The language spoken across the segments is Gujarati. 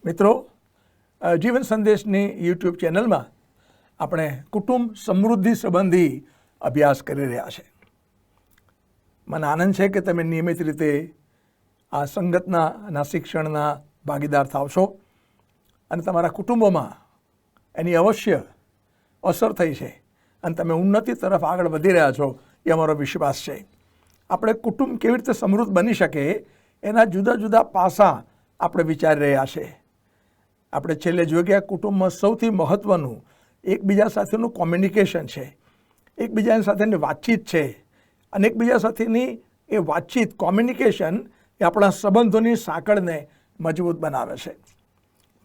મિત્રો, જીવન સંદેશની યુટ્યુબ ચેનલમાં આપણે કુટુંબ સમૃદ્ધિ સંબંધી અભ્યાસ કરી રહ્યા છે. મને આનંદ છે કે તમે નિયમિત રીતે આ સંગતના શિક્ષણના ભાગીદાર થાવશો અને તમારા કુટુંબોમાં એની અવશ્ય અસર થઈ છે અને તમે ઉન્નતિ તરફ આગળ વધી રહ્યા છો એ અમારો વિશ્વાસ છે. આપણે કુટુંબ કેવી રીતે સમૃદ્ધ બની શકે એના જુદા જુદા પાસા આપણે વિચારી રહ્યા છે. આપણે છેલ્લે જોઈએ કે આ કુટુંબમાં સૌથી મહત્ત્વનું એકબીજા સાથેનું કોમ્યુનિકેશન છે, એકબીજા સાથેની વાતચીત છે અને એકબીજા સાથેની એ વાતચીત કોમ્યુનિકેશન એ આપણા સંબંધોની સાંકળને મજબૂત બનાવે છે.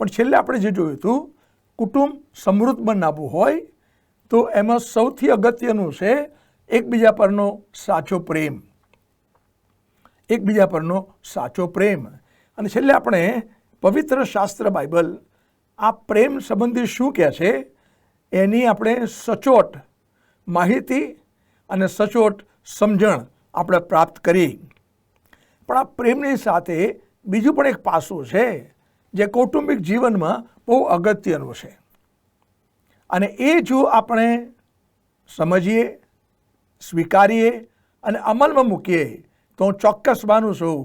પણ છેલ્લે આપણે જે જોયું હતું, કુટુંબ સમૃદ્ધ બનાવવું હોય તો એમાં સૌથી અગત્યનું છે એકબીજા પરનો સાચો પ્રેમ, એકબીજા પરનો સાચો પ્રેમ. અને છેલ્લે આપણે પવિત્ર શાસ્ત્ર બાઇબલ આ પ્રેમ સંબંધી શું કહે છે એની આપણે સચોટ માહિતી અને સચોટ સમજણ આપણે પ્રાપ્ત કરી. પણ આ પ્રેમની સાથે બીજું પણ એક પાસું છે જે કૌટુંબિક જીવનમાં બહુ અગત્યનું છે. અને એ જો આપણે સમજીએ, સ્વીકારીએ અને અમલમાં મૂકીએ તો હું ચોક્કસ માનું છું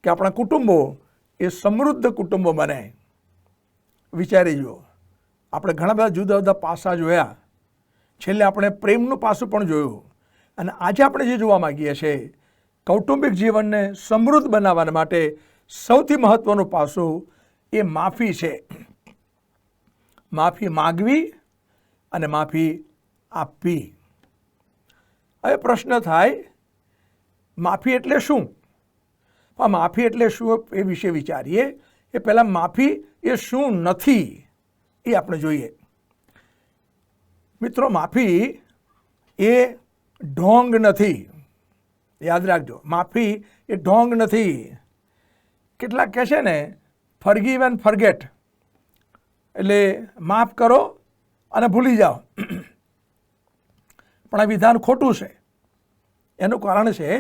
કે આપણા કુટુંબો એ સમૃદ્ધ કુટુંબો બને. વિચારી જુઓ, આપણે ઘણા બધા જુદા જુદા પાસા જોયા, છેલ્લે આપણે પ્રેમનું પાસું પણ જોયું. અને આજે આપણે જે જોવા માગીએ છીએ, કૌટુંબિક જીવનને સમૃદ્ધ બનાવવા માટે સૌથી મહત્ત્વનું પાસું એ માફી છે. માફી માગવી અને માફી આપવી. હવે પ્રશ્ન થાય, માફી એટલે શું? પણ માફી એટલે શું એ વિશે વિચારીએ એ પહેલાં માફી એ શું નથી એ આપણે જોઈએ. મિત્રો, માફી એ ઢોંગ નથી. યાદ રાખજો, માફી એ ઢોંગ નથી. કેટલાક કહે છે ને, ફરગીવ એન્ડ ફરગેટ, એટલે માફ કરો અને ભૂલી જાઓ. પણ આ વિધાન ખોટું છે. એનું કારણ છે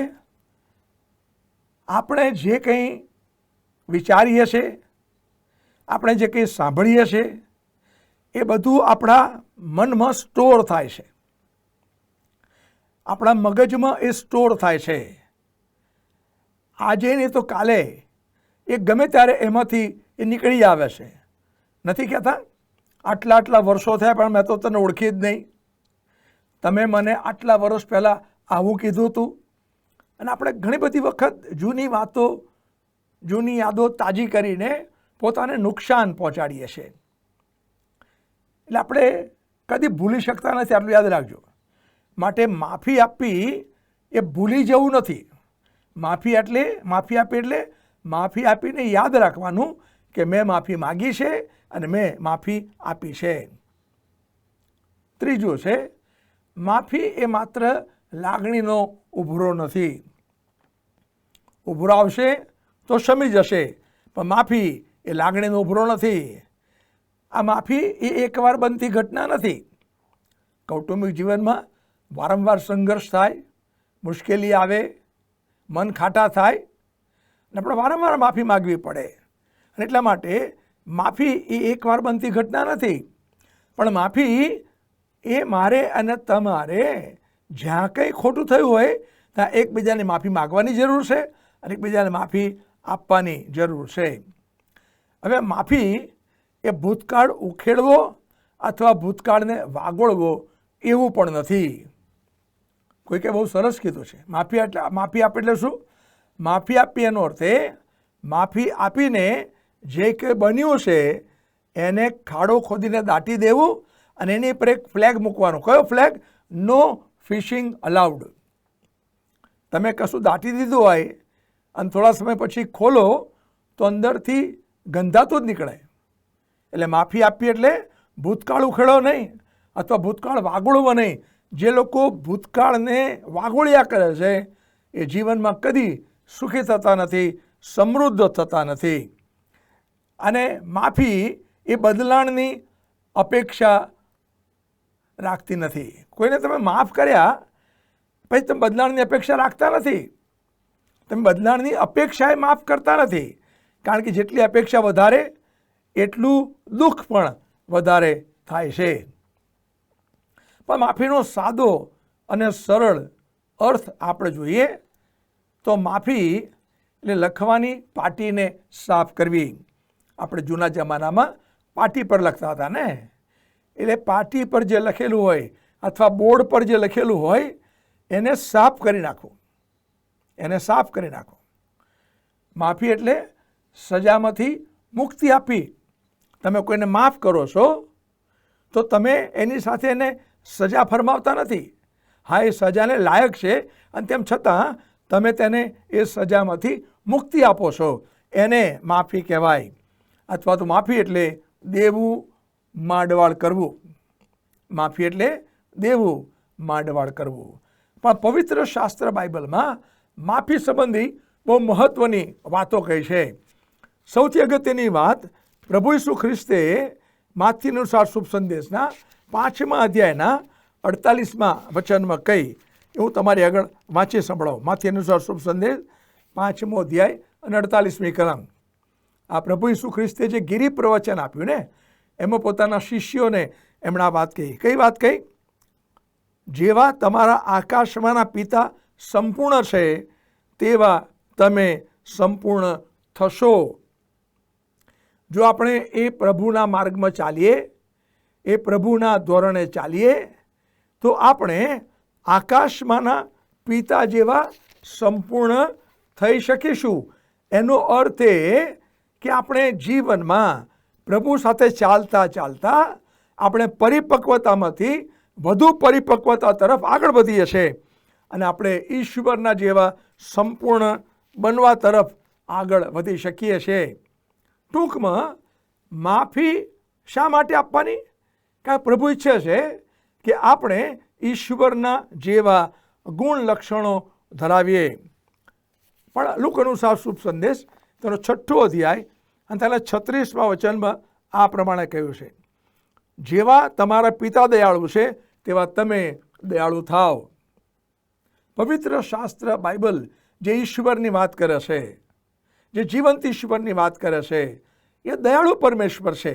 આપણે જે કંઈ વિચારીએ છીએ, આપણે જે કંઈ સાંભળીએ છીએ એ બધું આપણા મનમાં સ્ટોર થાય છે, આપણા મગજમાં એ સ્ટોર થાય છે. આજે નહીં તો કાલે એ ગમે ત્યારે એમાંથી એ નીકળી આવે છે. નથી કહેતા, આટલા વર્ષો થયા પણ મેં તો તને ઓળખી જ નહીં, તમે મને આટલા વર્ષ પહેલાં આવું કીધું હતું. અને આપણે ઘણી બધી વખત જૂની વાતો, જૂની યાદો તાજી કરીને પોતાને નુકસાન પહોંચાડીએ છીએ. એટલે આપણે કદી ભૂલી શકતા નથી, આટલું યાદ રાખજો. માટે માફી આપવી એ ભૂલી જવું નથી. માફી આપી એટલે માફી આપીને યાદ રાખવાનું કે મેં માફી માગી છે અને મેં માફી આપી છે. ત્રીજું છે, માફી એ માત્ર લાગણીનો ઉભરો નથી. ઉભરો આવશે તો શમી જશે, પણ માફી એ લાગણીનો ઉભરો નથી. આ માફી એ એકવાર બનતી ઘટના નથી. કૌટુંબિક જીવનમાં વારંવાર સંઘર્ષ થાય, મુશ્કેલી આવે, મન ખાટા થાય અને આપણે વારંવાર માફી માગવી પડે. અને એટલા માટે માફી એ એકવાર બનતી ઘટના નથી. પણ માફી એ મારે અને તમારે જ્યાં કંઈ ખોટું થયું હોય ત્યાં એકબીજાને માફી માગવાની જરૂર છે અને એકબીજાને માફી આપવાની જરૂર છે. હવે માફી એ ભૂતકાળ ઉખેડવો અથવા ભૂતકાળને વાગોળવો એવું પણ નથી. કોઈકે બહુ સરસ કીધું છે, માફી આપે એટલે શું? માફી આપી એનો અર્થ માફી આપીને જે કંઈ બન્યું છે એને ખાડો ખોદીને દાટી દેવું અને એની પર એક ફ્લેગ મૂકવાનો. કયો ફ્લેગ? નો ફિશિંગ અલાઉડ. તમે કશું દાટી દીધું હોય અને થોડા સમય પછી ખોલો તો અંદરથી ગંધાતું જ નીકળે. એટલે માફી આપી એટલે ભૂતકાળ ઉખેડો નહીં અથવા ભૂતકાળ વાગોળવો નહીં. જે લોકો ભૂતકાળને વાગોળ્યા કરે છે એ જીવનમાં કદી સુખી થતા નથી, સમૃદ્ધ થતા નથી. અને માફી એ બદલાણની અપેક્ષા રાખતી નથી. કોઈને તમે માફ કર્યા પછી તમે બદલાણની અપેક્ષા રાખતા નથી. તમે બદલાણની અપેક્ષાએ માફ કરતા નથી, કારણ કે જેટલી અપેક્ષા વધારે એટલું દુઃખ પણ વધારે થાય છે. પણ માફીનો સાદો અને સરળ અર્થ આપણે જોઈએ તો માફી એટલે લખવાની પાટીને સાફ કરવી. આપણે જૂના જમાનામાં પાટી પર લખતા હતા ને, એટલે પાટી પર જે લખેલું હોય અથવા બોર્ડ પર જે લખેલું હોય એને સાફ કરી નાખવું, એને સાફ કરી નાખો. માફી એટલે સજામાંથી મુક્તિ આપી. તમે કોઈને માફ કરો છો તો તમે એની સાથે એને સજા ફરમાવતા નથી. હા, એ સજાને લાયક છે અને તેમ છતાં તમે તેને એ સજામાંથી મુક્તિ આપો છો, એને માફી કહેવાય. અથવા તો માફી એટલે દેવું માંડવાળ કરવું. માફી એટલે દેવું માંડવાળ કરવું. પણ પવિત્ર શાસ્ત્ર બાઇબલમાં માફી સંબંધી બહુ મહત્વની વાતો કહી છે. સૌથી અગત્યની વાત પ્રભુ ઈસુ ખ્રિસ્તે માથી અનુસાર શુભ સંદેશના 5મા અધ્યાયના 48મા વચનમાં કહી. હું તમારી આગળ વાંચી સંભળાવું. માથી અનુસાર શુભ સંદેશ 5મો અધ્યાય અને 48મી કલમ. આ પ્રભુ ઈસુ ખ્રિસ્તે જે ગિરી પ્રવચન આપ્યું ને, એમાં પોતાના શિષ્યોને એમણે આ વાત કહી. કઈ વાત કહી? જેવા તમારા આકાશમાંના પિતા સંપૂર્ણ છે તેવા તમે સંપૂર્ણ થશો. જો આપણે એ પ્રભુના માર્ગમાં ચાલીએ, એ પ્રભુના ધોરણે ચાલીએ, તો આપણે આકાશમાંના પિતા જેવા સંપૂર્ણ થઈ શકીશું. એનો અર્થ એ કે આપણે જીવનમાં પ્રભુ સાથે ચાલતા ચાલતા આપણે પરિપક્વતામાંથી વધુ પરિપક્વતા તરફ આગળ વધીએ છીએ અને આપણે ઈશ્વરના જેવા સંપૂર્ણ બનવા તરફ આગળ વધી શકીએ છીએ. ટૂંકમાં માફી શા માટે આપવાની? કારણ પ્રભુ ઈચ્છે છે કે આપણે ઈશ્વરના જેવા ગુણ લક્ષણો ધરાવીએ. પણ લુક અનુસાર શુભ સંદેશ તેનો 6ઠ્ઠો અધ્યાય અને તેના 36મા વચનમાં આ પ્રમાણે કહ્યું છે, જેવા તમારા પિતા દયાળુ છે તેવા તમે દયાળુ થાવ. પવિત્ર શાસ્ત્ર બાઇબલ જે ઈશ્વરની વાત કરે છે, જે જીવંત ઈશ્વરની વાત કરે છે, એ દયાળુ પરમેશ્વર છે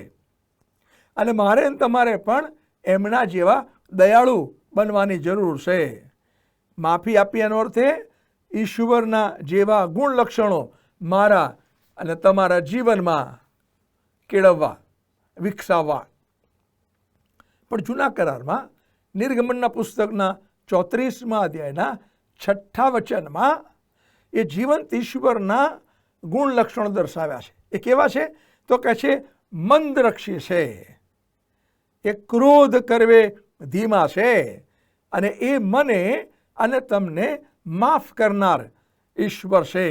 અને મારે અને તમારે પણ એમના જેવા દયાળુ બનવાની જરૂર છે. માફી આપી એનો અર્થ ઈશ્વરના જેવા ગુણ લક્ષણો મારા અને તમારા જીવનમાં કેળવવા, વિકસાવવા. પણ જૂના કરારમાં નિર્ગમનના પુસ્તકના 34મા અધ્યાયના 6ઠ્ઠા વચનમાં એ જીવંત ઈશ્વરના ગુણ લક્ષણો દર્શાવ્યા છે. એ કેવા છે? તો કહે છે મંદરક્ષી છે, એ ક્રોધ કરવે ધીમા છે અને એ મને અને તમને માફ કરનાર ઈશ્વર છે.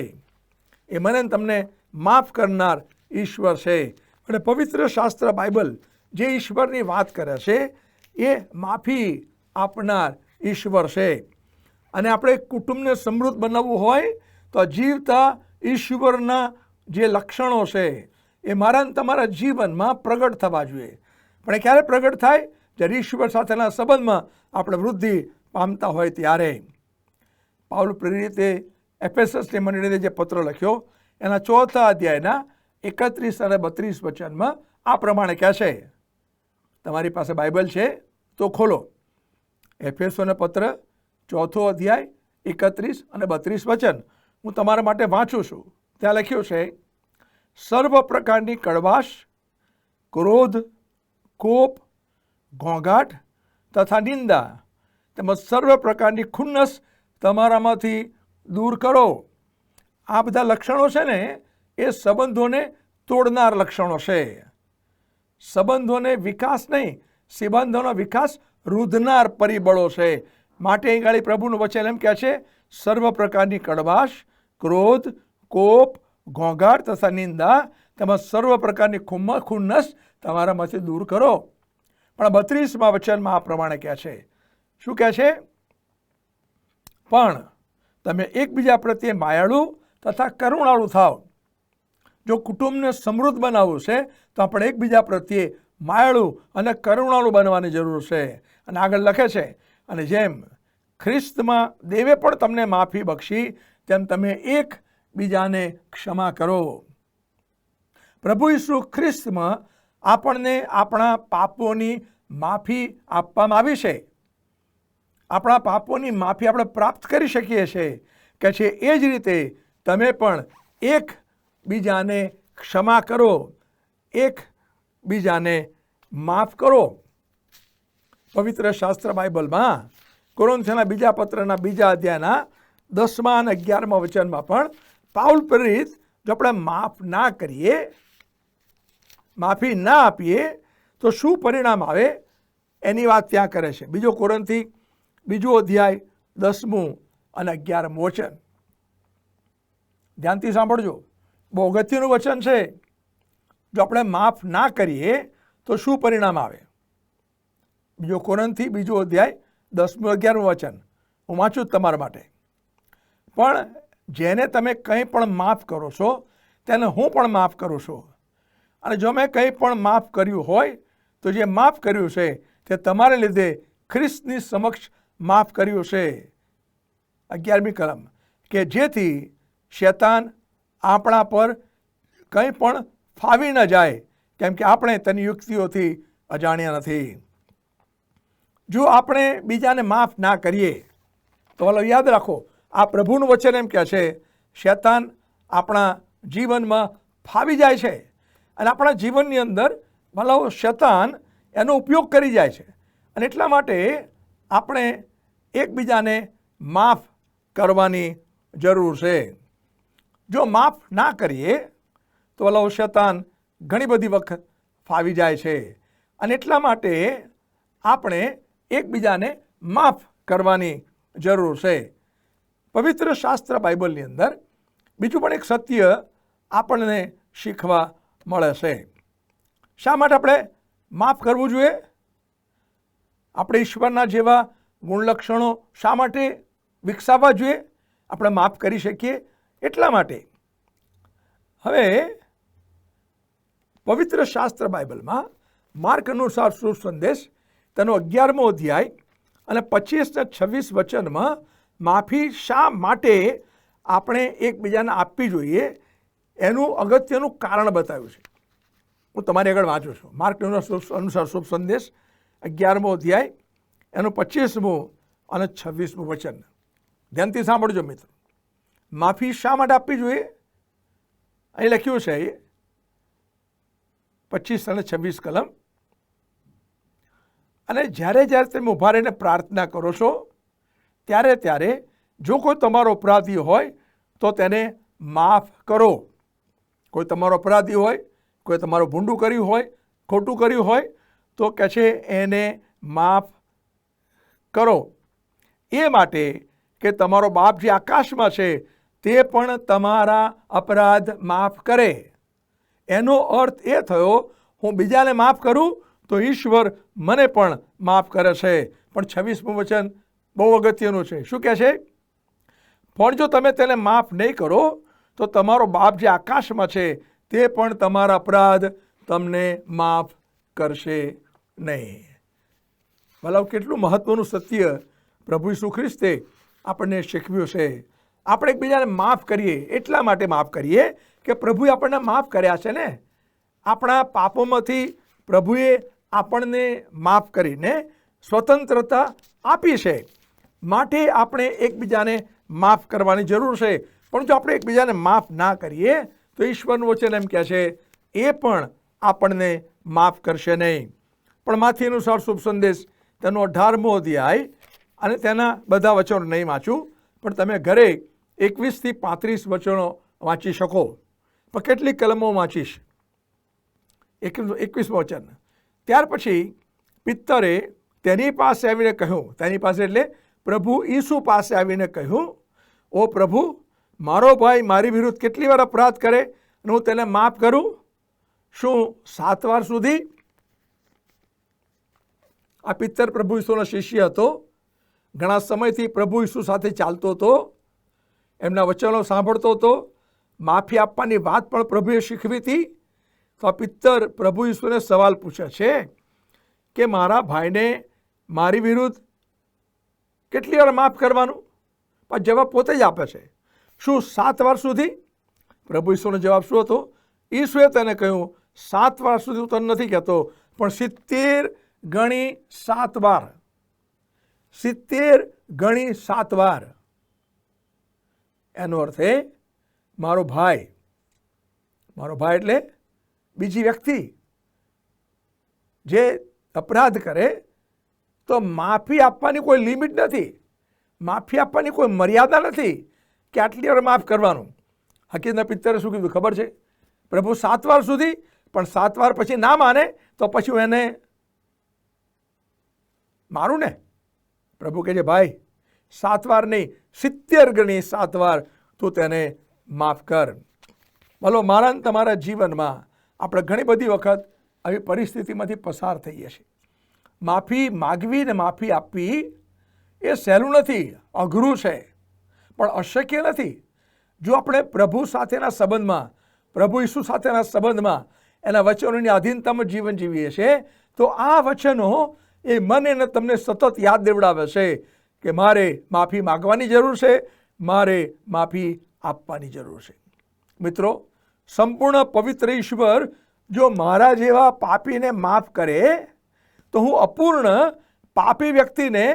એ મને તમને માફ કરનાર ઈશ્વર છે. અને પવિત્ર શાસ્ત્ર બાઇબલ જે ઈશ્વરની વાત કરે છે એ માફી આપનાર ઈશ્વર છે. અને આપણે કુટુંબને સમૃદ્ધ બનાવવું હોય તો જીવતા ઈશ્વરના જે લક્ષણો છે એ મારા અને તમારા જીવનમાં પ્રગટ થવા જોઈએ. પણ એ ક્યારે પ્રગટ થાય? જ્યારે ઈશ્વર સાથેના સંબંધમાં આપણે વૃદ્ધિ પામતા હોય ત્યારે. પાઉલ પ્રેરિતે એફેસસની મંડળીને જે પત્ર લખ્યો એના 4થા અધ્યાયના 31 અને 32 વચનમાં આ પ્રમાણે કહે છે. તમારી પાસે બાઇબલ છે તો ખોલો. એફેસોનો પત્ર 4થો અધ્યાય 31 અને 32 વચન હું તમારા માટે વાંચું છું. ત્યાં લખ્યું છે, સર્વ પ્રકારની કડવાશ, ક્રોધ, કોપ, ઘોંઘાટ તથા નિંદા તેમજ સર્વ પ્રકારની ખુન્નસ તમારામાંથી દૂર કરો. આ બધા લક્ષણો છે ને એ સંબંધોને તોડનાર લક્ષણો છે. સંબંધોને વિકાસ નહીં, સંબંધોનો વિકાસ રૂધનાર પરિબળો છે. માટે અહીં ગાડી પ્રભુનું વચન એમ કહે છે, સર્વ પ્રકારની કડવાશ, ક્રોધ, કોપ, ઘોંઘાટ તથા નિંદા તેમજ સર્વ પ્રકારની ખુન્નસ તમારામાંથી દૂર કરો. પણ 32મા વચનમાં આ પ્રમાણે કહે છે. શું કહે છે? પણ તમે એકબીજા પ્રત્યે માયાળુ તથા કરુણાળુ થાવ. જો કુટુંબને સમૃદ્ધ બનાવવું છે તો આપણે એકબીજા પ્રત્યે માયાળુ અને કરુણાળુ બનવાની જરૂર છે. અને આગળ લખે છે, અને જેમ ખ્રિસ્તમાં દેવે પણ તમને માફી બક્ષી તેમ તમે એકબીજાને ક્ષમા કરો. પ્રભુ ઈસુ ખ્રિસ્તમાં આપણને આપણા પાપોની માફી આપવામાં આવી છે. આપણા પાપોની માફી આપણે પ્રાપ્ત કરી શકીએ છીએ કે છે એ જ રીતે તમે પણ એકબીજાને ક્ષમા કરો, એકબીજાને માફ કરો. પવિત્ર શાસ્ત્ર બાઇબલમાં કોરિન્થીયોના બીજા પત્રના 2 અધ્યાયના 10 અને 11 વચનમાં પણ પાઉલ પ્રેરિત જો આપણે માફ ના કરીએ, માફી ના આપીએ તો શું પરિણામ આવે એની વાત ત્યાં કરે છે. 2 કોરિન્થી 2 અધ્યાય 10 અને 11 વચન ધ્યાનથી સાંભળજો. બહુ અગત્યનું વચન છે. જો આપણે માફ ના કરીએ તો શું પરિણામ આવે? 2 કોરિન્થી 2 અધ્યાય 10 11 વચન હું વાંચું તમારા માટે. પણ જેને તમે કંઈ પણ માફ કરો છો તેને હું પણ માફ કરું છું. અને જો મેં કંઈ પણ માફ કર્યું હોય તો જે માફ કર્યું છે તે તમારે લીધે ખ્રિસ્તની સમક્ષ માફ કર્યું છે. 11મી કલમ કે જેથી શૈતાન આપણા પર કંઈ પણ ફાવી ન જાય, કેમ કે આપણે તેની યુક્તિઓથી અજાણ્યા નથી. જો આપણે બીજાને માફ ના કરીએ તો હાલો યાદ રાખો, આ પ્રભુનું વચન એમ કહે છે શૈતાન આપણા જીવનમાં ફાવી જાય છે અને આપણા જીવનની અંદર ભલો શૈતાન એનો ઉપયોગ કરી જાય છે. અને એટલા માટે આપણે એકબીજાને માફ કરવાની જરૂર છે. જો માફ ના કરીએ તો ભલો શૈતાન ઘણી બધી વખત ફાવી જાય છે. અને એટલા માટે આપણે એકબીજાને માફ કરવાની જરૂર છે. પવિત્ર શાસ્ત્ર બાઇબલની અંદર બીજું પણ એક સત્ય આપણને શીખવા મળે છે. શા માટે આપણે માફ કરવું જોઈએ? આપણે ઈશ્વરના જેવા ગુણલક્ષણો શા માટે વિકસાવવા જોઈએ? આપણે માફ કરી શકીએ એટલા માટે. હવે પવિત્ર શાસ્ત્ર બાઇબલમાં માર્ક અનુસાર શુભ સંદેશ તેનો 11મો અધ્યાય અને 25 ને 26 વચનમાં માફી શા માટે આપણે એકબીજાને આપવી જોઈએ એનું અગત્યનું કારણ બતાવ્યું છે. હું તમારી આગળ વાંચું છું. માર્ક અનુસાર શુભ સંદેશ 11મો અધ્યાય એનું 25મું અને 26મું વચન ધ્યાનથી સાંભળજો મિત્રો. માફી શા માટે આપવી જોઈએ? અહીં લખ્યું છે 25 અને 26 કલમ. અને જ્યારે તમે ઊભા રહીને પ્રાર્થના કરો છો ત્યારે જો કોઈ તમારો અપરાધી હોય તો તેને માફ કરો. કોઈ તમારો અપરાધી હોય, કોઈ તમારું ભૂંડું કર્યું હોય, ખોટું કર્યું હોય તો કહે છે એને માફ કરો. એ માટે કે તમારો બાપ જે આકાશમાં છે તે પણ તમારા અપરાધ માફ કરે. એનો અર્થ એ થયો હું બીજાને માફ કરું તો ઈશ્વર મને પણ માફ કરે છે. પણ 26મું વચન બહુ અગત્યનું છે. શું કહે છે? પણ જો તમે તેને માફ નહીં કરો તો તમારો બાપ જે આકાશમાં છે તે પણ તમારા અપરાધ તમને માફ કરશે નહીં. ભલા કેટલું મહત્વનું સત્ય પ્રભુ ઈસુ ખ્રિસ્તે આપણને શીખવ્યું છે. આપણે એકબીજાને માફ કરીએ એટલા માટે માફ કરીએ કે પ્રભુએ આપણને માફ કર્યા છે ને. આપણા પાપોમાંથી પ્રભુએ આપણને માફ કરીને સ્વતંત્રતા આપી છે. માટે આપણે એકબીજાને માફ કરવાની જરૂર છે. પણ જો આપણે એકબીજાને માફ ના કરીએ તો ઈશ્વરનું વચન એમ કહે છે એ પણ આપણને માફ કરશે નહીં. પણ માથી અનુસાર શુભ સંદેશ તેનો 18મો અધ્યાય અને તેના બધા વચનો નહીં વાંચું, પણ તમે ઘરે 21 થી 35 વચનો વાંચી શકો. પણ કેટલીક કલમો વાંચીશ. 21મું વચન. ત્યાર પછી પિત્તરે તેની પાસે આવીને કહ્યું, તેની પાસે એટલે પ્રભુ ઈસુ પાસે આવીને કહ્યું, ઓ પ્રભુ, મારો ભાઈ મારી વિરુદ્ધ કેટલી વાર અપરાધ કરે અને હું તેને માફ કરું? શું 7 વાર સુધી? આ પિત્તર પ્રભુ ઈસુનો શિષ્ય હતો. ઘણા સમયથી પ્રભુ ઈસુ સાથે ચાલતો હતો, એમના વચનો સાંભળતો હતો, માફી આપવાની વાત પણ પ્રભુએ શીખવી હતી. તો આ પિત્તર પ્રભુ ઈસુને સવાલ પૂછે છે કે મારા ભાઈને મારી વિરુદ્ધ કેટલી વાર માફ કરવાનું? પણ જવાબ પોતે જ આપે છે. શું 7 વાર સુધી? પ્રભુ ઈસુનો જવાબ શું હતો? ઈસુએ તેને કહ્યું 7 વાર સુધી હું તને નથી કહેતો, પણ 70 ગણી 7 વાર, 70 ગણી 7 વાર. એનો અર્થ એ મારો ભાઈ એટલે બીજી વ્યક્તિ જે અપરાધ કરે તો માફી આપવાની કોઈ લિમિટ નથી, માફી આપવાની કોઈ મર્યાદા નથી કે આટલી વાર માફ કરવાનું. હકીકતના પિત્તરે શું કીધું ખબર છે? પ્રભુ 7 વાર સુધી, પણ 7 વાર પછી ના માને તો પછી હું એને મારું ને? પ્રભુ કહે છે ભાઈ 7 વાર નહીં, 70 ગણી 7 વાર તું તેને માફ કર. બોલો, મારા ને તમારા જીવનમાં આપણે ઘણી બધી વખત આવી પરિસ્થિતિમાંથી પસાર થઈએ છીએ. માફી માગવી ને માફી આપવી એ સહેલું નથી, અઘરું છે, પણ અશક્ય નથી. જો આપણે પ્રભુ સાથેના સંબંધમાં, પ્રભુ ઈસુ સાથેના સંબંધમાં એના વચનોની આધીનતામાં જીવન જીવીએ છીએ તો આ વચનો એ મને અને તમને સતત યાદ દેવડાવે છે કે મારે માફી માગવાની જરૂર છે, મારે માફી આપવાની જરૂર છે. મિત્રો, સંપૂર્ણ પવિત્ર ઈશ્વર જો મારા જેવા પાપીને માફ કરે તો હું અપૂર્ણ પાપી વ્યક્તિને,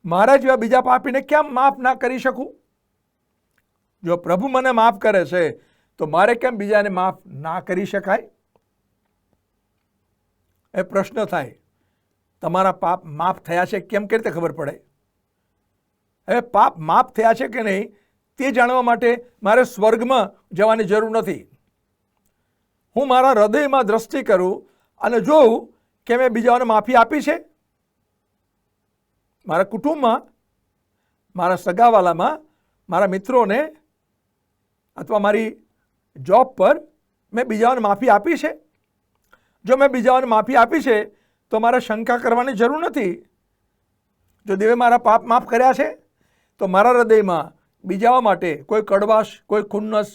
મારા જેવા બીજા પાપીને કેમ માફ ના કરી શકું? જો પ્રભુ મને માફ કરે છે તો મારે કેમ બીજાને માફ ના કરી શકાય? એ પ્રશ્ન થાય. તમારા પાપ માફ થયા છે કેમ કે રીતે ખબર પડે? હવે પાપ માફ થયા છે કે નહીં તે જાણવા માટે મારે સ્વર્ગમાં જવાની જરૂર નથી. હું મારા હૃદયમાં દ્રષ્ટિ કરું અને જોઉં કે મેં બીજાઓને માફી આપી છે. મારા કુટુંબમાં, મારા સગાવાલામાં, મારા મિત્રોને અથવા મારી જોબ પર મેં બીજાઓને માફી આપી છે. જો મેં બીજાઓને માફી આપી છે તો મારે શંકા કરવાની જરૂર નથી. જો દેવે મારા પાપ માફ કર્યા છે તો મારા હૃદયમાં બીજાઓ માટે કોઈ કડવાશ, કોઈ ખુન્નસ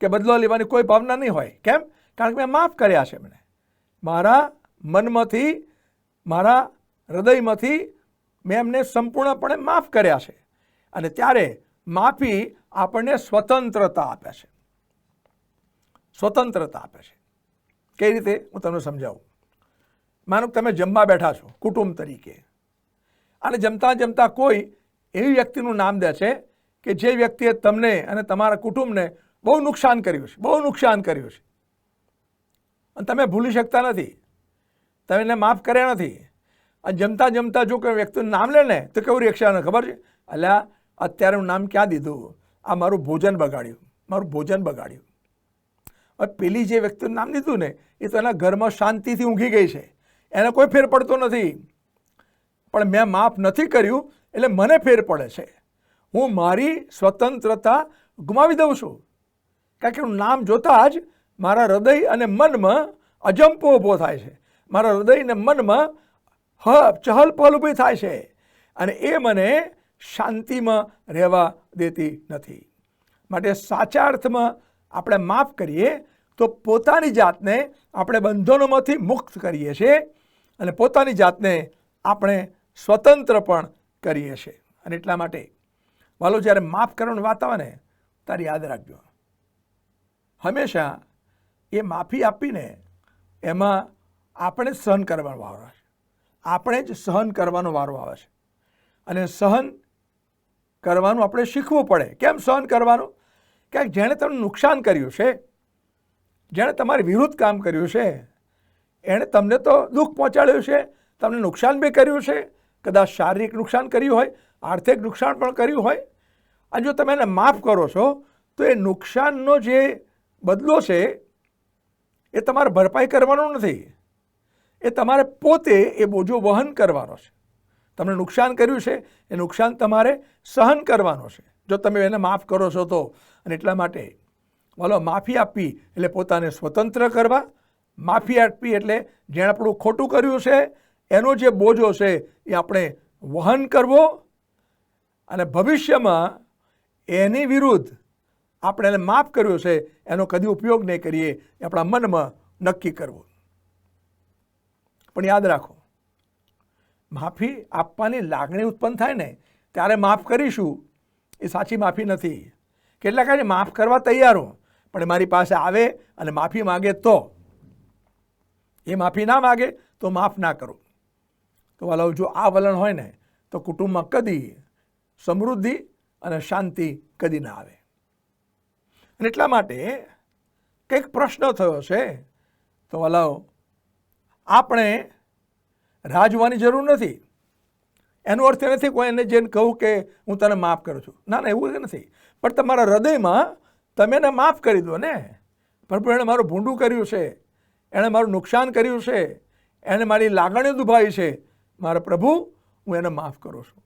કે બદલો લેવાની કોઈ ભાવના નહીં હોય. કેમ? કારણ કે મેં માફ કર્યા છે. મને મારા મનમાંથી, મારા હૃદયમાંથી મેં એમને સંપૂર્ણપણે માફ કર્યા છે. અને ત્યારે માફી આપણને સ્વતંત્રતા આપે છે. સ્વતંત્રતા આપે છે. કઈ રીતે? હું તમને સમજાવું. માનો કે તમે જમવા બેઠા છો કુટુંબ તરીકે, અને જમતા જમતા કોઈ એવી વ્યક્તિનું નામ દે છે કે જે વ્યક્તિએ તમને અને તમારા કુટુંબને બહુ નુકસાન કર્યું છે, બહુ નુકસાન કર્યું છે, અને તમે ભૂલી શકતા નથી, તમે એને માફ કર્યા નથી. અને જમતા જમતા જો કોઈ વ્યક્તિનું નામ લે ને તો કેવું રિએક્શન ખબર છે? અલ્યા અત્યારે હું નામ ક્યાં દીધું, આ મારું ભોજન બગાડ્યું, મારું ભોજન બગાડ્યું. હવે પેલી જે વ્યક્તિનું નામ દીધું ને એ તો એના ઘરમાં શાંતિથી ઊંઘી ગઈ છે, એને કોઈ ફેર પડતો નથી. પણ મેં માફ નથી કર્યું એટલે મને ફેર પડે છે. હું મારી સ્વતંત્રતા ગુમાવી દઉં છું. કારણ કે હું નામ જોતા જ મારા હૃદય અને મનમાં અજંપો ઊભો થાય છે, મારા હૃદય અને મનમાં ચહલ પહલ ઊભી થાય છે, અને એ મને શાંતિમાં રહેવા દેતી નથી. માટે સાચા અર્થમાં આપણે માફ કરીએ તો પોતાની જાતને આપણે બંધનોમાંથી મુક્ત કરીએ છીએ અને પોતાની જાતને આપણે સ્વતંત્ર પણ કરીએ છીએ. અને એટલા માટે વાલો, જ્યારે માફ કરવાની વાત આવે ને ત્યારે યાદ રાખજો, હંમેશા એ માફી આપીને એમાં આપણે સહન કરવાનો વારો આવે છે. આપણે જ સહન કરવાનો વારો આવે છે. અને સહન કરવાનું આપણે શીખવું પડે. કેમ સહન કરવાનું? ક્યાંક જેણે તમને નુકસાન કર્યું છે, જેણે તમારી વિરુદ્ધ કામ કર્યું છે, એણે તમને તો દુઃખ પહોંચાડ્યું છે, તમને નુકસાન બી કર્યું છે, કદાચ શારીરિક નુકસાન કર્યું હોય, આર્થિક નુકસાન પણ કર્યું હોય. અને જો તમે એને માફ કરો છો તો એ નુકસાનનો જે બદલો છે એ તમારે ભરપાઈ કરવાનો નથી, એ તમારે પોતે એ બોજો વહન કરવાનો છે. તમને નુકસાન કર્યું છે એ નુકસાન તમારે સહન કરવાનો છે જો તમે એને માફ કરો છો તો. અને એટલા માટે બોલો, માફી આપવી એટલે પોતાને સ્વતંત્ર કરવા. માફી આપવી એટલે જેણે આપણું ખોટું કર્યું છે એનો જે બોજો છે એ આપણે વહન કરવો, અને ભવિષ્યમાં એની વિરુદ્ધ આપણે એને માફ કર્યું છે એનો કદી ઉપયોગ નહીં કરીએ એ આપણા મનમાં નક્કી કરવું. પણ યાદ રાખો, માફી આપવાની લાગણી ઉત્પન્ન થાય ને ત્યારે માફ કરીશું એ સાચી માફી નથી. કેટલાક આજે માફ કરવા તૈયાર હો, પણ એ મારી પાસે આવે અને માફી માગે તો, એ માફી ના માગે તો માફ ના કરું. તો વાલો, જો આ વલણ હોય ને તો કુટુંબમાં કદી સમૃદ્ધિ અને શાંતિ કદી ના આવે. અને એટલા માટે કંઈક પ્રશ્ન થયો છે તો વાલાઓ, આપણે રાહ જોવાની જરૂર નથી. એનો અર્થ એ નથી કોઈ એને જેને કહું કે હું તને માફ કરું છું. ના ના, એવું નથી. પણ તમારા હૃદયમાં તમે એને માફ કરી દો ને. પ્રભુ, એણે મારું ભૂંડું કર્યું છે, એણે મારું નુકસાન કર્યું છે, એણે મારી લાગણીઓ દુભાવી છે. મારા પ્રભુ, હું એને માફ કરું છું.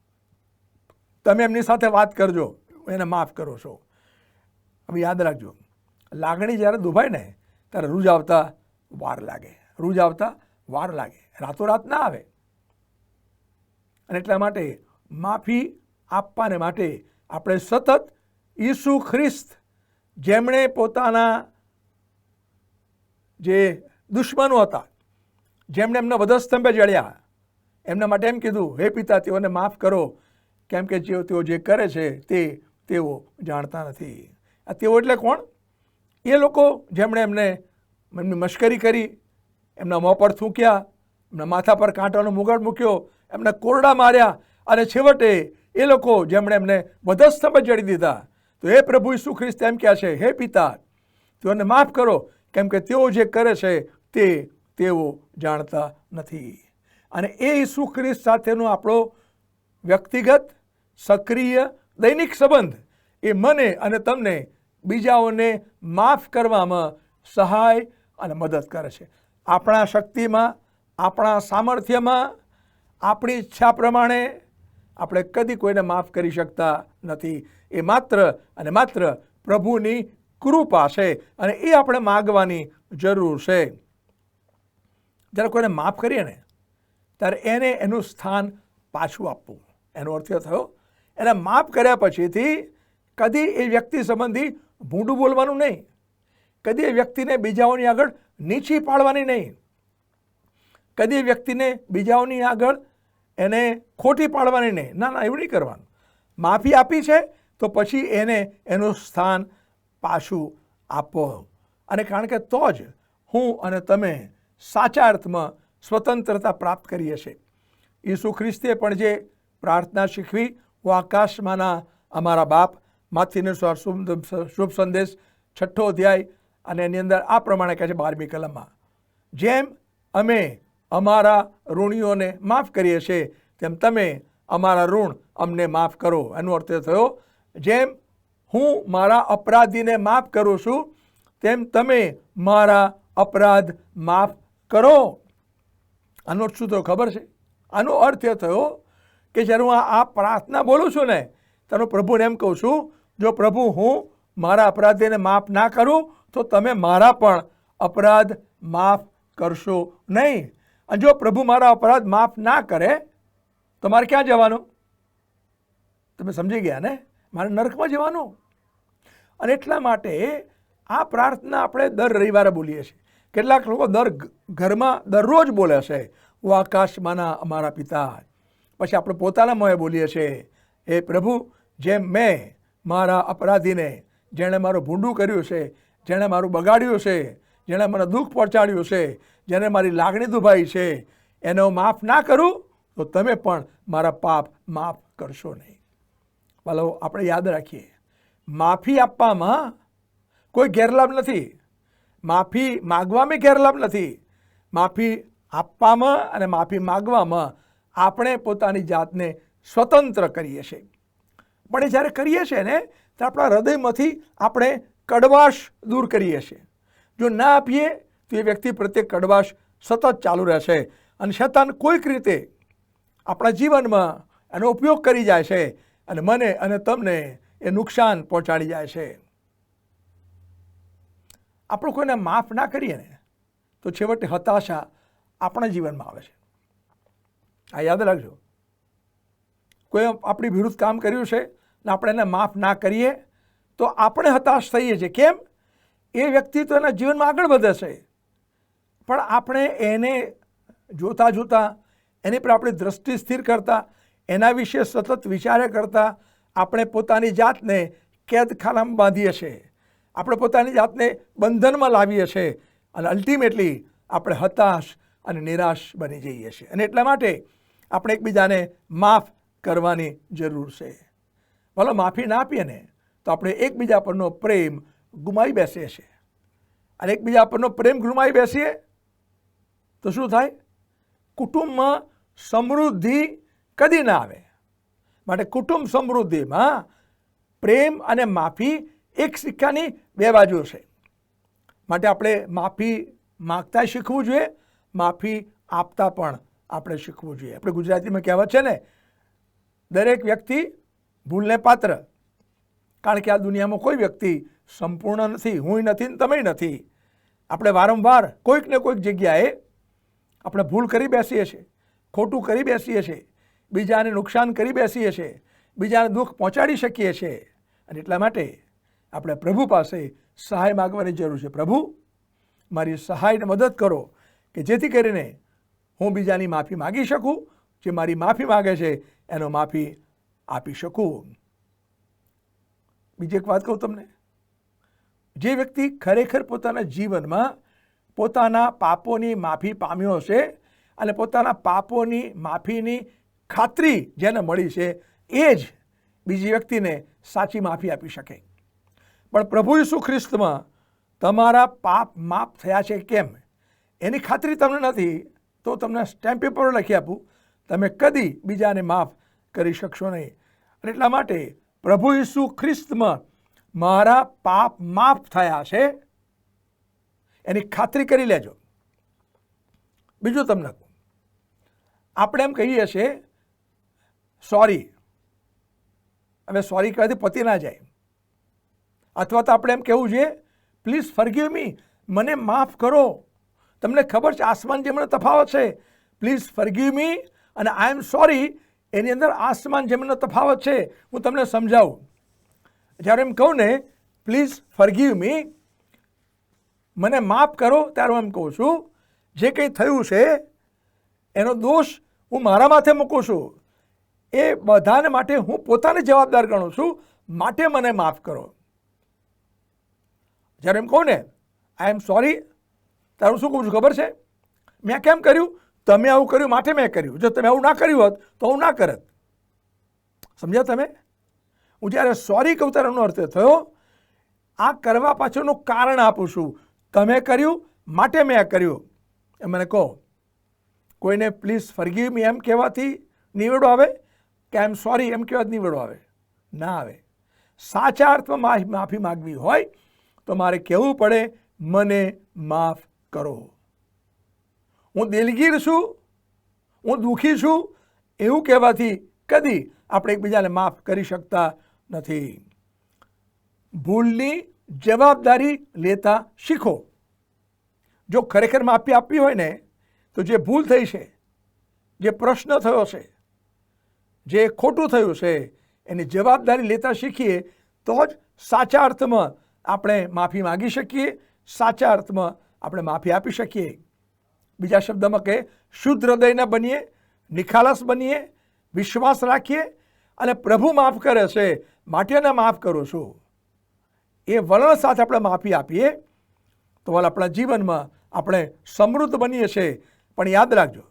તમે એમની સાથે વાત કરજો, હું એને માફ કરું છું. હવે યાદ રાખજો, લાગણી જ્યારે દુભાય ને ત્યારે રૂજ આવતા વાર લાગે. રૂજ આવતા વાર લાગે, રાતોરાત ના આવે. અને એટલા માટે માફી આપવાને માટે આપણે સતત ઈસુ ખ્રિસ્ત, જેમણે પોતાના જે દુશ્મનો હતા, જેમણે એમના વધસ્તંભે જડ્યા, એમના માટે એમ કીધું, હે પિતા, તેઓને માફ કરો, કેમ કે તેઓ જે કરે છે તેઓ જાણતા નથી. આ તેઓ એટલે કોણ? એ લોકો જેમણે એમની મશ્કરી કરી, એમના મોં પર થૂંક્યા, એમના માથા પર કાંટાનો મુગટ મૂક્યો, એમને કોરડા માર્યા, અને છેવટે એ લોકો જેમણે એમને વધસ્તંભે જડી દીધા. તો એ પ્રભુ ઈસુ ખ્રિસ્ત એમ કહે છે, હે પિતા, તેઓને માફ કરો, કેમ કે તેઓ જે કરે છે તેઓ જાણતા નથી. અને એ ઈસુ ખ્રિસ્ત સાથેનો આપણો વ્યક્તિગત, સક્રિય, દૈનિક સંબંધ એ મને અને તમને બીજાઓને માફ કરવામાં સહાય અને મદદ કરે છે. આપણા શક્તિમાં, આપણા સામર્થ્યમાં, આપણી ઈચ્છા પ્રમાણે આપણે કદી કોઈને માફ કરી શકતા નથી. એ માત્ર અને માત્ર પ્રભુની કૃપા છે, અને એ આપણે માગવાની જરૂર છે. જ્યારે કોઈને માફ કરીએ ને ત્યારે એને એનું સ્થાન પાછું આપવું. એનો અર્થ એ થયો, એને માફ કર્યા પછીથી કદી એ વ્યક્તિ સંબંધી ભૂંડું બોલવાનું નહીં, કદી એ વ્યક્તિને બીજાઓની આગળ નીચી પાડવાની નહીં, કદી એ વ્યક્તિને બીજાઓની આગળ એને ખોટી પાડવાની નહીં. ના ના, એવું નહીં કરવાનું. માફી આપી છે તો પછી એને એનું સ્થાન પાછું આપો. અને કારણ કે તો જ હું અને તમે સાચા અર્થમાં સ્વતંત્રતા પ્રાપ્ત કરીએ છીએ. ઈસુ ખ્રિસ્તે પણ જે પ્રાર્થના શીખવી, હું આકાશમાંના અમારા બાપ, માથીનો શુભ સંદેશ 6 અધ્યાય, અને એની અંદર આ પ્રમાણે કહે છે 12મી કલમમાં, જેમ અમે અમારા ઋણીઓને માફ કરીએ છીએ તેમ તમે અમારા ઋણ અમને માફ કરો. એનો અર્થ થયો, જેમ હું મારા અપરાધીને માફ કરું છું તેમ તમે મારા અપરાધ માફ કરો. આનો અર્થ શું થયો ખબર છે? આનો અર્થ એ થયો કે જ્યારે હું આ પ્રાર્થના બોલું છું ને, ત્યારે પ્રભુને એમ કહું છું, જો પ્રભુ હું મારા અપરાધીને માફ ના કરું તો તમે મારા પણ અપરાધ માફ કરશો નહીં. અને જો પ્રભુ મારા અપરાધ માફ ના કરે તો મારે ક્યાં જવાનું? તમે સમજી ગયા ને? મારે નરકમાં જવાનું. અને એટલા માટે આ પ્રાર્થના આપણે દર રવિવારે બોલીએ છીએ. કેટલાક લોકો ઘરમાં દરરોજ બોલે છે, હું આકાશમાંના અમારા પિતા. પછી આપણે પોતાના મોંએ બોલીએ છીએ, હે પ્રભુ, જેમ મેં મારા અપરાધીને, જેણે મારું ભૂંડું કર્યું છે, જેણે મારું બગાડ્યું છે, જેણે મને દુઃખ પહોંચાડ્યું છે, જેણે મારી લાગણી દુભાઈ છે, એને હું માફ ના કરું તો તમે પણ મારા પાપ માફ કરશો નહીં. ચાલો આપણે યાદ રાખીએ, માફી આપવામાં કોઈ ગેરલાભ નથી, માફી માગવામાં ગેરલાભ નથી. માફી આપવામાં અને માફી માગવામાં આપણે પોતાની જાતને સ્વતંત્ર કરીએ છીએ. પણ એ જ્યારે કરીએ છીએ ને તો આપણા હૃદયમાંથી આપણે કડવાશ દૂર કરીએ છીએ. જો ના આપીએ તો એ વ્યક્તિ પ્રત્યે કડવાશ સતત ચાલુ રહેશે, અને શૈતાન કોઈક રીતે આપણા જીવનમાં એનો ઉપયોગ કરી જાય છે, અને મને અને તમને એ નુકસાન પહોંચાડી જાય છે. આપણે કોઈને માફ ના કરીએ ને તો છેવટે હતાશા આપણા જીવનમાં આવે છે. આ યાદ રાખજો. કોઈ આપણી વિરુદ્ધ કામ કર્યું છે ને આપણે એને માફ ના કરીએ તો આપણે હતાશ થઈએ છીએ. કેમ? એ વ્યક્તિ તો એના જીવનમાં આગળ વધે છે, પણ આપણે એને જોતા જોતા, એની પર આપણી દ્રષ્ટિ સ્થિર કરતા, એના વિશે સતત વિચારે કરતા આપણે પોતાની જાતને કેદખાનામાં બાંધીએ છીએ. આપણે પોતાની જાતને બંધનમાં લાવીએ છીએ અને અલ્ટિમેટલી આપણે હતાશ અને નિરાશ બની જઈએ છીએ. અને એટલા માટે આપણે એકબીજાને માફ કરવાની જરૂર છે. ભલે માફી ના આપીએ ને તો આપણે એકબીજા પરનો પ્રેમ ગુમાવી બેસીએ છીએ. અને એકબીજા પરનો પ્રેમ ગુમાવી બેસીએ તો શું થાય? કુટુંબમાં સમૃદ્ધિ કદી ના આવે. માટે કુટુંબ સમૃદ્ધિમાં પ્રેમ અને માફી એક સિક્કાની બે બાજુ છે. માટે આપણે માફી માગતા શીખવું જોઈએ, માફી આપતા પણ આપણે શીખવું જોઈએ. આપણે ગુજરાતીમાં કહેવત છે ને, દરેક વ્યક્તિ ભૂલને પાત્ર. કારણ કે આ દુનિયામાં કોઈ વ્યક્તિ સંપૂર્ણ નથી. હું નથી ને તમે નથી. આપણે વારંવાર કોઈક ને કોઈક જગ્યાએ આપણે ભૂલ કરી બેસીએ છીએ, ખોટું કરી બેસીએ છીએ, બીજાને નુકસાન કરી બેસીએ છીએ, બીજાને દુઃખ પહોંચાડી શકીએ છીએ. અને એટલા માટે આપણે પ્રભુ પાસે સહાય માગવાની જરૂર છે. પ્રભુ, મારી સહાયને મદદ કરો કે જેથી કરીને હું બીજાની માફી માગી શકું, જે મારી માફી માગે છે એનો માફી આપી શકું. બીજી એક વાત કહું તમને, જે વ્યક્તિ ખરેખર પોતાના જીવનમાં પોતાના પાપોની માફી પામ્યો હશે અને પોતાના પાપોની માફીની ખાતરી જેને મળી છે એ જ બીજી વ્યક્તિને સાચી માફી આપી શકે. પણ પ્રભુ ઈસુ ખ્રિસ્તમાં તમારા પાપ માફ થયા છે કેમ એની ખાતરી તમને નથી તો તમને સ્ટેમ્પ પેપર લખી આપું, તમે કદી બીજાને માફ કરી શકશો નહીં. અને એટલા માટે પ્રભુ ઈસુ ખ્રિસ્તમાં મારા પાપ માફ થયા છે એની ખાતરી કરી લેજો. બીજું તમને કહું, આપણે એમ કહીએ છીએ સોરી. હવે સોરી કહેવાથી પતી ના જાય. અથવા તો આપણે એમ કહેવું જોઈએ પ્લીઝ ફરગીવ મી, મને માફ કરો. તમને ખબર છે આસમાન જમીનનો તફાવત છે. પ્લીઝ ફરગીવ મી અને આઈ એમ સોરી, એની અંદર આસમાન જમીનનો તફાવત છે. હું તમને સમજાવું. જ્યારે એમ કહું ને પ્લીઝ ફરગીવ મી, મને માફ કરો, ત્યારે હું એમ કહું છું જે કંઈ થયું છે એનો દોષ હું મારા માથે મૂકું છું. એ બધાને માટે હું પોતાને જવાબદાર ગણું છું, માટે મને માફ કરો. જ્યારે એમ કહું ને આઈ એમ સોરી, તારું શું કહું છું ખબર છે? મેં કેમ કર્યું? તમે આવું કર્યું માટે મેં કર્યું. જો તમે આવું ના કર્યું હોત તો હું ના કરત. સમજ્યા તમે? હું જ્યારે સોરી કહું ત્યારે એનો અર્થ થયો આ કરવા પાછળનું કારણ આપું છું. તમે કર્યું માટે મેં કર્યું એ મને કહો. કોઈને પ્લીઝ ફરગીવ મી એમ કહેવાથી નિવેડો આવે કે આઈ એમ સોરી એમ કહેવાથી નિવેડો આવે? ના આવે. સાચા અર્થમાં માફી માગવી હોય તો મારે કહેવું પડે મને માફ કરો. હું દિલગીર છું, હું દુઃખી છું એવું કહેવાથી કદી આપણે એકબીજાને માફ કરી શકતા નથી. ભૂલની જવાબદારી લેતા શીખો. જો ખરેખર માફી આપવી હોય ને તો જે ભૂલ થઈ છે, જે પ્રશ્ન થયો છે, જે ખોટું થયું છે એની જવાબદારી લેતા શીખીએ તો જ સાચા અર્થમાં આપણે માફી માગી શકીએ, સાચા અર્થમાં આપણે માફી આપી શકીએ. બીજા શબ્દમાં કે શુદ્ધ હૃદયના બનીએ, નિખાલસ બનીએ, વિશ્વાસ રાખીએ અને પ્રભુ માફ કરે છે માટે એને માફ કરું છું એ વલણ સાથે આપણે માફી આપીએ તો આપણા જીવનમાં આપણે સમૃદ્ધ બનીએ છીએ. પણ યાદ રાખજો,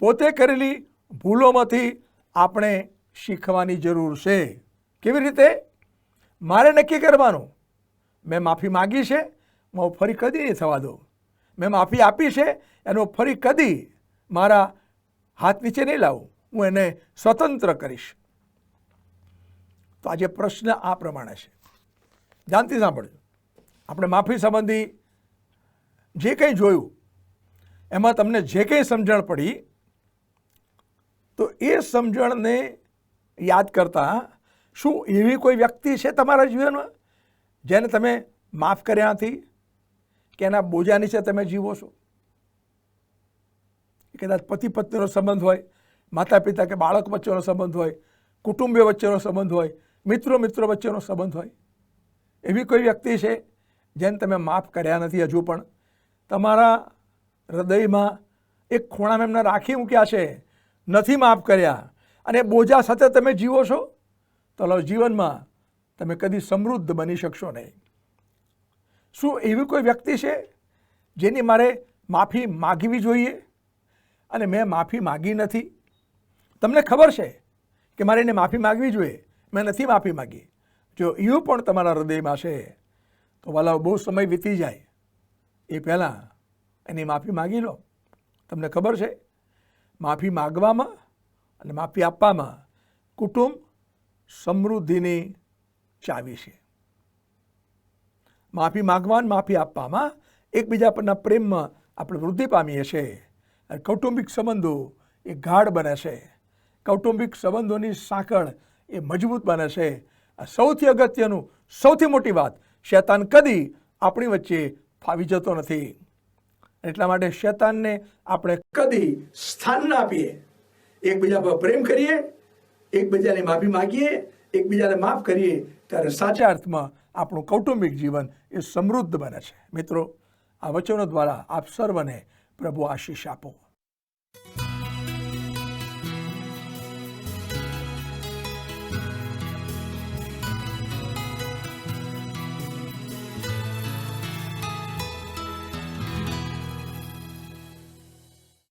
પોતે કરેલી ભૂલોમાંથી આપણે શીખવાની જરૂર છે. કેવી રીતે? મારે નક્કી કરવાનું મેં માફી માગી છે, હું ફરી કદી નહીં થવા દઉં. મેં માફી આપી છે એનો ફરી કદી મારા હાથ નીચે નહીં લાવું. હું એને સ્વતંત્ર કરીશ. તો આજે પ્રશ્ન આ પ્રમાણે છે, ધ્યાનથી સાંભળજો. આપણે માફી સંબંધી જે કંઈ જોયું એમાં તમને જે કંઈ સમજણ પડી તો એ સમજણને યાદ કરતા શું એવી કોઈ વ્યક્તિ છે તમારા જીવનમાં જેને તમે માફ કર્યા નથી કે એના બોજા નીચે તમે જીવો છો? કદાચ પતિ પત્નીનો સંબંધ હોય, માતા પિતા કે બાળક વચ્ચેનો સંબંધ હોય, કુટુંબીઓ વચ્ચેનો સંબંધ હોય, મિત્રો વચ્ચેનો સંબંધ હોય. એવી કોઈ વ્યક્તિ છે જેને તમે માફ કર્યા નથી હજુ પણ? તમારા હૃદયમાં એક ખૂણામાં એમને રાખી મૂક્યા છે, નથી માફ કર્યા અને બોજા સાથે તમે જીવો છો? તો જીવનમાં તમે કદી સમૃદ્ધ બની શકશો નહીં. શું એવી કોઈ વ્યક્તિ છે જેની મારે માફી માગવી જોઈએ અને મેં માફી માગી નથી? તમને ખબર છે કે મારે એને માફી માગવી જોઈએ, મેં નથી માફી માગી. જો એવું પણ તમારા હૃદયમાં છે તો વાલા બહુ સમય વીતી જાય એ પહેલાં એની માફી માગી લો. તમને ખબર છે માફી માગવામાં અને માફી આપવામાં કુટુંબ સમૃદ્ધિની ચાવી છે. માફી માગવા અને માફી આપવામાં એકબીજા પરના પ્રેમમાં આપણે વૃદ્ધિ પામીએ છીએ અને કૌટુંબિક સંબંધો એ ગાઢ બને છે. કૌટુંબિક સંબંધોની સાંકળ એ મજબૂત બને છે. સૌથી અગત્યનું, સૌથી મોટી વાત, શૈતાન કદી આપણી વચ્ચે ફાવી જતો નથી. એટલા માટે શૈતાનને આપણે કદી સ્થાન ના આપીએ. એકબીજા પર પ્રેમ કરીએ, એકબીજાને માફી માગીએ, એકબીજાને માફ કરીએ, ત્યારે સાચા અર્થમાં આપણું કૌટુંબિક જીવન એ સમૃદ્ધ બને છે. મિત્રો, આ વચનો દ્વારા આપ સર્વને પ્રભુ આશીષ આપો.